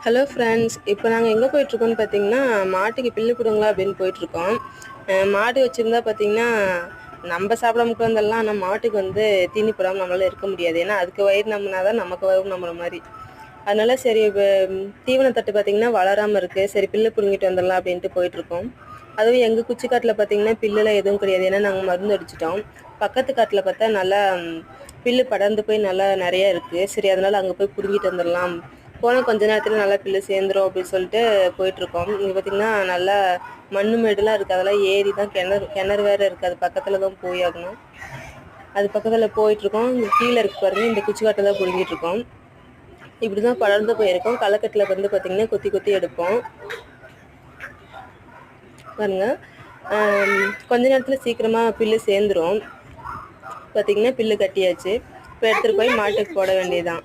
Hello friends, இப்போ நாங்கள் எங்கே போயிட்டுருக்கோம்னு பார்த்தீங்கன்னா, மாட்டுக்கு புல்லு பிடுங்கலாம் அப்படின்னு போயிட்டுருக்கோம். மாடு வச்சுருந்தா பார்த்தீங்கன்னா, நம்ம சாப்பிட மட்டும் வந்துடலாம். ஆனால் மாட்டுக்கு வந்து தீனி போடாமல் நம்மளால இருக்க முடியாது. ஏன்னா அதுக்கு வயிறு நம்பினா தான் நமக்கு வரும் நம்மள மாதிரி. அதனால சரி இப்போ தீவன தட்டு பார்த்தீங்கன்னா வளராமல் இருக்குது. சரி புல்லு பிடுங்கிட்டு வந்துடலாம் அப்படின்ட்டு போயிட்டுருக்கோம். அதுவும் எங்கள் குச்சி காட்டில் பார்த்தீங்கன்னா புல்லுலாம் எதுவும் கிடையாது. ஏன்னா நாங்கள் மருந்து அடிச்சிட்டோம். பக்கத்து காட்டில் பார்த்தா நல்லா புல்லு படர்ந்து போய் நல்லா நிறையா இருக்குது. சரி அதனால் அங்கே போய் பிடுங்கிட்டு வந்துடலாம். போனால் கொஞ்ச நேரத்தில் நல்லா புல்லு சேர்ந்துரும் அப்படின்னு சொல்லிட்டு போயிட்டுருக்கோம். இங்கே பார்த்திங்கன்னா நல்லா மண்ணு மேடுலாம் இருக்குது. அதெல்லாம் ஏறி தான் கிணறு வேறு இருக்குது. அது பக்கத்தில் தான் போய் ஆகணும். அது பக்கத்தில் போயிட்டுருக்கோம். இங்கே கீழே இருக்குது பாருங்கள். இந்த குச்சி காட்டை தான் பிடுங்கிட்டுருக்கோம். இப்படி தான் படர்ந்து போயிருக்கோம். களக்கட்டில் வந்து பார்த்திங்கன்னா கொத்தி கொத்தி எடுப்போம் பாருங்க. கொஞ்ச நேரத்தில் சீக்கிரமாக புல்லு சேர்ந்துரும். பார்த்திங்கன்னா புல்லு கட்டியாச்சு. இப்போ எடுத்துகிட்டு போய் மாட்டுக்கு போட வேண்டியதுதான்.